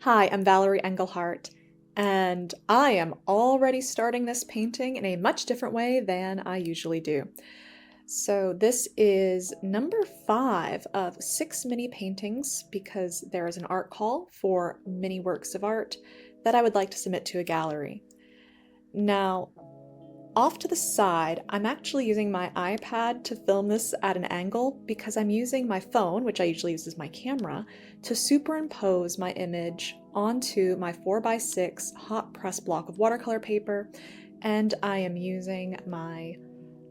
Hi, I'm Valerie Englehart, and I am already starting this painting in a much different way than I usually do. So this is number 5 of 6 mini paintings because there is an art call for mini works of art that I would like to submit to a gallery. Now, off to the side, I'm actually using my iPad to film this at an angle because I'm using my phone, which I usually use as my camera, to superimpose my image onto my 4x6 hot press block of watercolor paper, and I am using my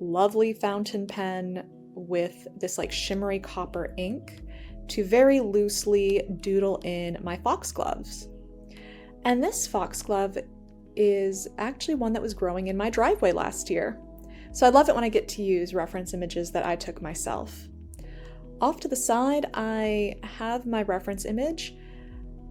lovely fountain pen with this like shimmery copper ink to very loosely doodle in my foxgloves. And this foxglove is actually one that was growing in my driveway last year. So I love it when I get to use reference images that I took myself. Off to the side, I have my reference image,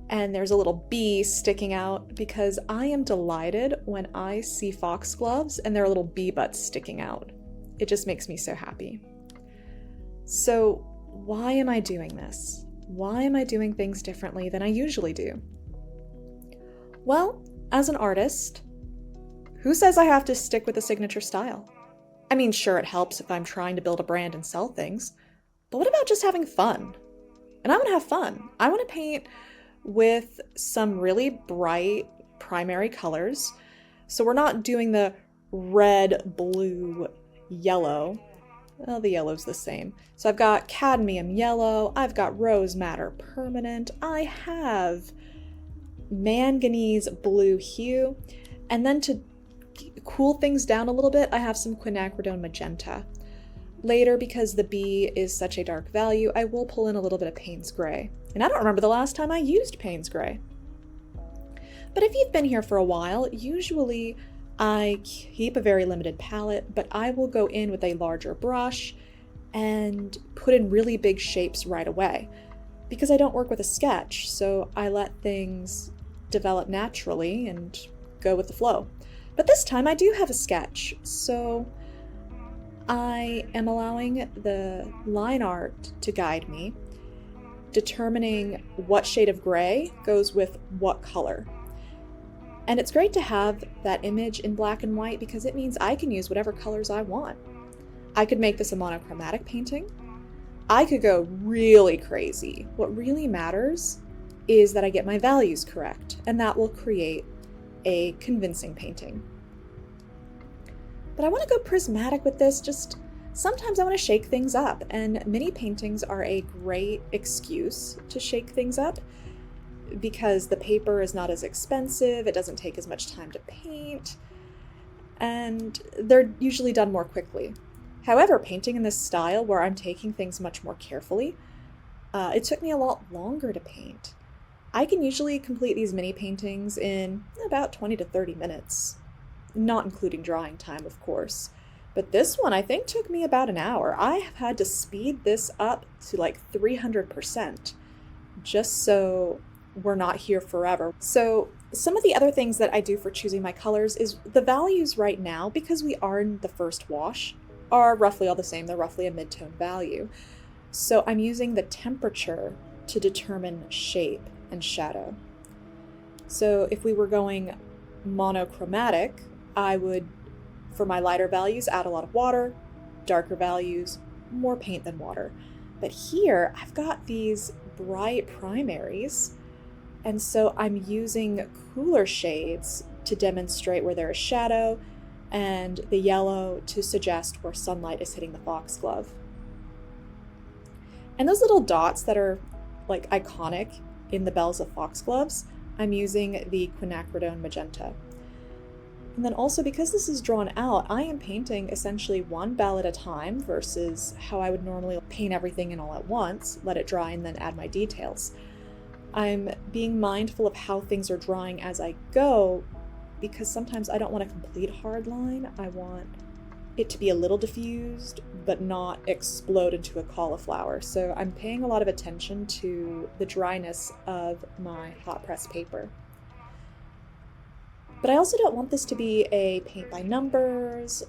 and there's a little bee sticking out because I am delighted when I see foxgloves and there are little bee butts sticking out. It just makes me so happy. So why am I doing this? Why am I doing things differently than I usually do? Well, as an artist, who says I have to stick with a signature style? I mean, sure, it helps if I'm trying to build a brand and sell things, but what about just having fun? And I want to have fun. I want to paint with some really bright primary colors. So we're not doing the red, blue, yellow. Well, the yellow's the same. So I've got cadmium yellow, I've got rose madder permanent, I have manganese blue hue, and then to cool things down a little bit, I have some quinacridone magenta. Later, because the B is such a dark value, I will pull in a little bit of Payne's gray. And I don't remember the last time I used Payne's gray. But if you've been here for a while, usually I keep a very limited palette, but I will go in with a larger brush and put in really big shapes right away. Because I don't work with a sketch, so I let things develop naturally and go with the flow. But this time I do have a sketch, so I am allowing the line art to guide me, determining what shade of gray goes with what color. And it's great to have that image in black and white because it means I can use whatever colors I want. I could make this a monochromatic painting. I could go really crazy. What really matters is that I get my values correct, and that will create a convincing painting. But I want to go prismatic with this. Just sometimes I want to shake things up, and mini paintings are a great excuse to shake things up because the paper is not as expensive, it doesn't take as much time to paint, and they're usually done more quickly. However, painting in this style where I'm taking things much more carefully, it took me a lot longer to paint. I can usually complete these mini paintings in about 20 to 30 minutes, not including drawing time, of course. But this one I think took me about an hour. I have had to speed this up to like 300% just so we're not here forever. So some of the other things that I do for choosing my colors is the values right now, because we are in the first wash, are roughly all the same. They're roughly a mid-tone value. So I'm using the temperature to determine shape and shadow. So if we were going monochromatic, I would, for my lighter values, add a lot of water, darker values, more paint than water. But here I've got these bright primaries, and so I'm using cooler shades to demonstrate where there is shadow, and the yellow to suggest where sunlight is hitting the foxglove. And those little dots that are like iconic in the bells of foxgloves, I'm using the quinacridone magenta. And then also, because this is drawn out, I am painting essentially one bell at a time versus how I would normally paint everything in all at once, let it dry, and then add my details. I'm being mindful of how things are drying as I go, because sometimes I don't want a complete hard line. I want it to be a little diffused, but not explode into a cauliflower. So I'm paying a lot of attention to the dryness of my hot press paper. But I also don't want this to be a paint by numbers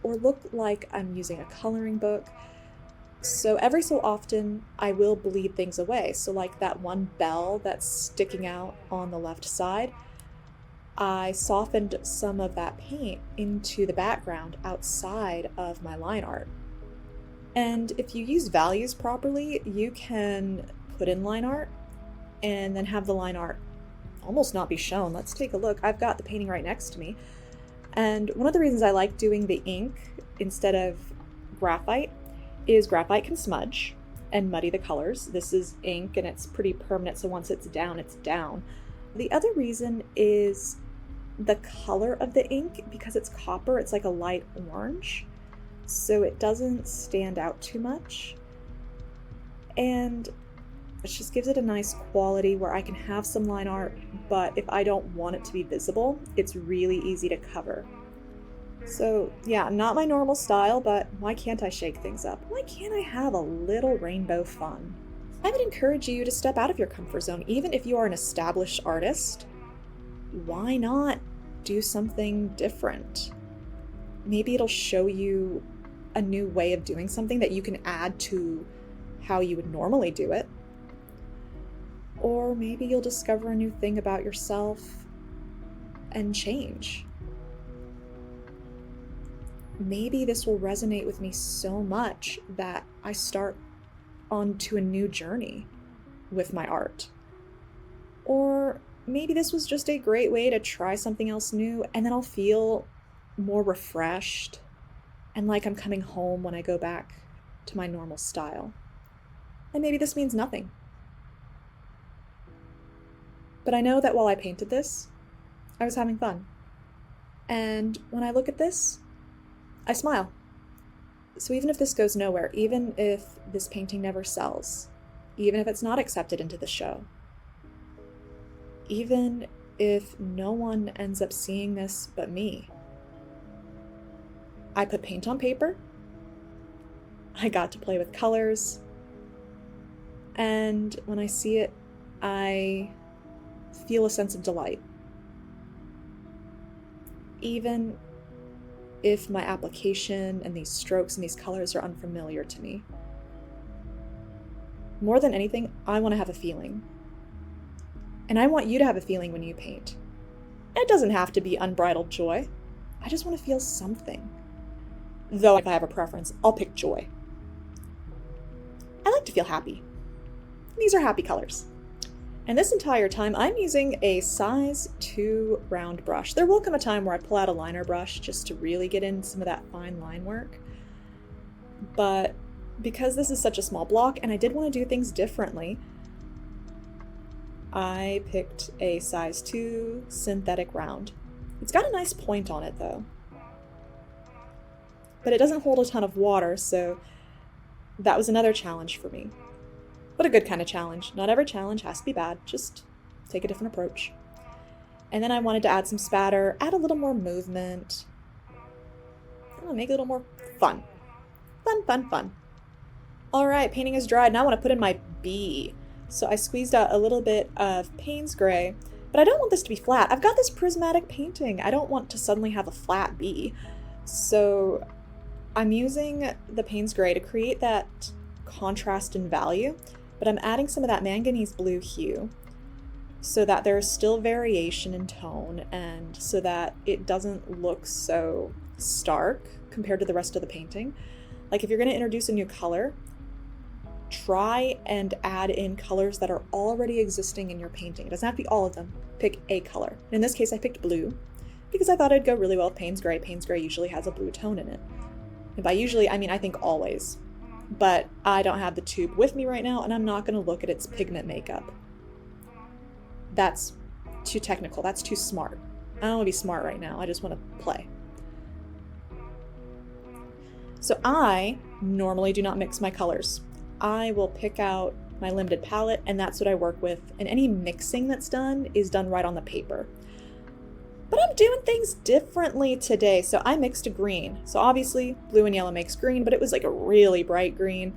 or look like I'm using a coloring book. So every so often I will bleed things away. So like that one bell that's sticking out on the left side, I softened some of that paint into the background outside of my line art. And if you use values properly, you can put in line art and then have the line art almost not be shown. Let's take a look. I've got the painting right next to me. And one of the reasons I like doing the ink instead of graphite is graphite can smudge and muddy the colors. This is ink and it's pretty permanent, so once it's down, it's down. The other reason is the color of the ink, because it's copper, it's like a light orange, so it doesn't stand out too much. And it just gives it a nice quality where I can have some line art, but if I don't want it to be visible, it's really easy to cover. So yeah, not my normal style, but why can't I shake things up? Why can't I have a little rainbow fun? I would encourage you to step out of your comfort zone. Even if you are an established artist, why not do something different? Maybe it'll show you a new way of doing something that you can add to how you would normally do it. Or maybe you'll discover a new thing about yourself and change. Maybe this will resonate with me so much that I start onto a new journey with my art. Or maybe this was just a great way to try something else new, and then I'll feel more refreshed and like I'm coming home when I go back to my normal style. And maybe this means nothing. But I know that while I painted this, I was having fun. And when I look at this, I smile. So even if this goes nowhere, even if this painting never sells, even if it's not accepted into the show, even if no one ends up seeing this but me, I put paint on paper, I got to play with colors, and when I see it, I feel a sense of delight. Even if my application and these strokes and these colors are unfamiliar to me. More than anything, I want to have a feeling. And I want you to have a feeling when you paint. And it doesn't have to be unbridled joy. I just want to feel something. Though if I have a preference, I'll pick joy. I like to feel happy. These are happy colors. And this entire time, I'm using a size 2 round brush. There will come a time where I pull out a liner brush just to really get in some of that fine line work. But because this is such a small block and I did want to do things differently, I picked a size 2 synthetic round. It's got a nice point on it though. But it doesn't hold a ton of water, so that was another challenge for me. But a good kind of challenge. Not every challenge has to be bad, just take a different approach. And then I wanted to add some spatter, add a little more movement. Make it a little more fun. Fun. All right, painting is dried. Now I want to put in my bee. So I squeezed out a little bit of Payne's gray, but I don't want this to be flat. I've got this prismatic painting. I don't want to suddenly have a flat bee. So I'm using the Payne's gray to create that contrast and value, but I'm adding some of that manganese blue hue so that there's still variation in tone and so that it doesn't look so stark compared to the rest of the painting. Like if you're going to introduce a new color, try and add in colors that are already existing in your painting. It doesn't have to be all of them. Pick a color. In this case, I picked blue because I thought it'd go really well with Payne's gray. Payne's gray usually has a blue tone in it. And by usually, I mean I think always. But I don't have the tube with me right now, and I'm not going to look at its pigment makeup. That's too technical. That's too smart. I don't want to be smart right now. I just want to play. So I normally do not mix my colors. I will pick out my limited palette, and that's what I work with. And any mixing that's done is done right on the paper. But I'm doing things differently today. So I mixed a green. So obviously blue and yellow makes green, but it was like a really bright green.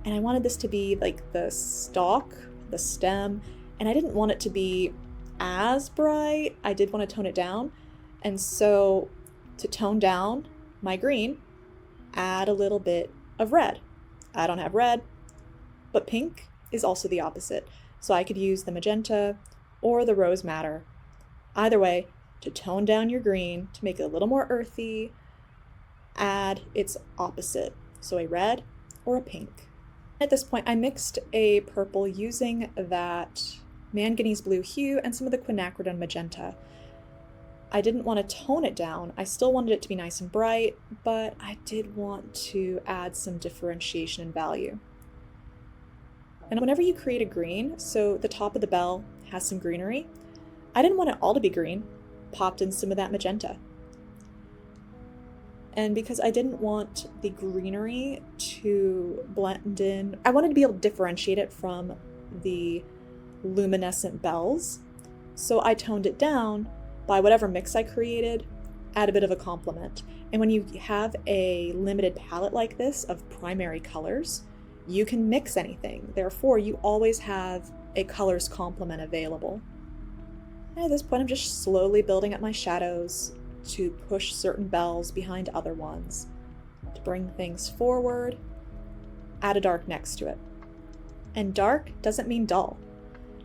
And I wanted this to be like the stalk, the stem. And I didn't want it to be as bright. I did want to tone it down. And so to tone down my green, add a little bit of red. I don't have red, but pink is also the opposite. So I could use the magenta or the rose madder. Either way, to tone down your green, to make it a little more earthy, add its opposite. So a red or a pink. At this point, I mixed a purple using that manganese blue hue and some of the quinacridone magenta. I didn't want to tone it down. I still wanted it to be nice and bright, but I did want to add some differentiation and value. And whenever you create a green, so the top of the bell has some greenery, I didn't want it all to be green, popped in some of that magenta. And because I didn't want the greenery to blend in, I wanted to be able to differentiate it from the luminescent bells. So I toned it down by whatever mix I created, add a bit of a complement. And when you have a limited palette like this of primary colors, you can mix anything. Therefore, you always have a colors complement available. And at this point, I'm just slowly building up my shadows to push certain bells behind other ones, to bring things forward, add a dark next to it. And dark doesn't mean dull.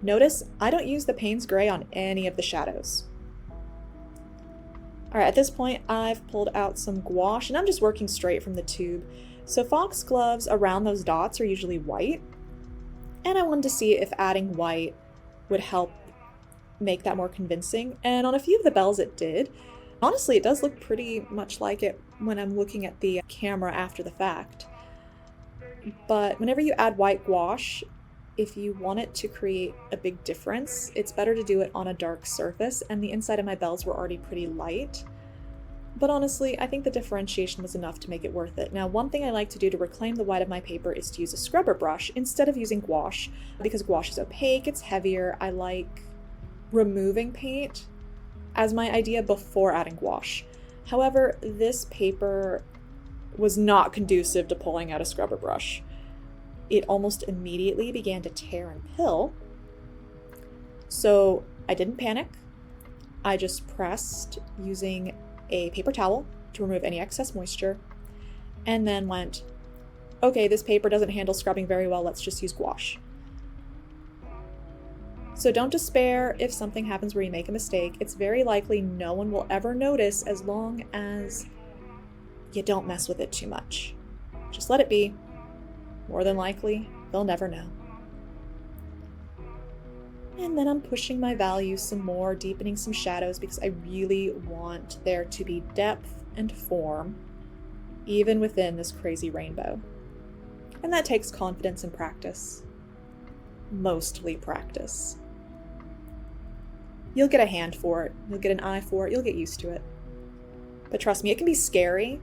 Notice I don't use the Payne's gray on any of the shadows. All right, at this point, I've pulled out some gouache, and I'm just working straight from the tube. So foxgloves around those dots are usually white, and I wanted to see if adding white would help make that more convincing, and on a few of the bells it did. Honestly, it does look pretty much like it when I'm looking at the camera after the fact. But whenever you add white gouache, if you want it to create a big difference, it's better to do it on a dark surface, and the inside of my bells were already pretty light. But honestly, I think the differentiation was enough to make it worth it. Now, one thing I like to do to reclaim the white of my paper is to use a scrubber brush instead of using gouache. Because gouache is opaque, it's heavier, I like removing paint as my idea before adding gouache. However, this paper was not conducive to pulling out a scrubber brush. It almost immediately began to tear and pill. So I didn't panic. I just pressed using a paper towel to remove any excess moisture, and then went, okay, this paper doesn't handle scrubbing very well, let's just use gouache. So don't despair if something happens where you make a mistake. It's very likely no one will ever notice as long as you don't mess with it too much. Just let it be. More than likely, they'll never know. And then I'm pushing my value some more, deepening some shadows because I really want there to be depth and form, even within this crazy rainbow. And that takes confidence and practice. Mostly practice. You'll get a hand for it, you'll get an eye for it, you'll get used to it. But trust me, it can be scary,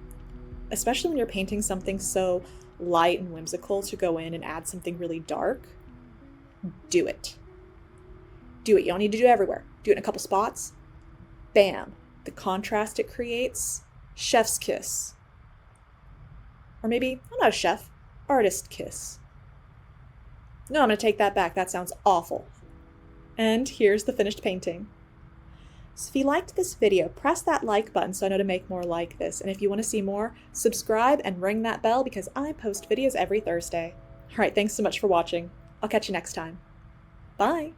especially when you're painting something so light and whimsical, to go in and add something really dark. Do it. Do it. You don't need to do it everywhere. Do it in a couple spots. Bam. The contrast it creates, chef's kiss. Or maybe, I'm not a chef, artist kiss. No, I'm going to take that back. That sounds awful. And here's the finished painting. So if you liked this video, press that like button so I know to make more like this. And if you want to see more, subscribe and ring that bell because I post videos every Thursday. All right, thanks so much for watching. I'll catch you next time. Bye.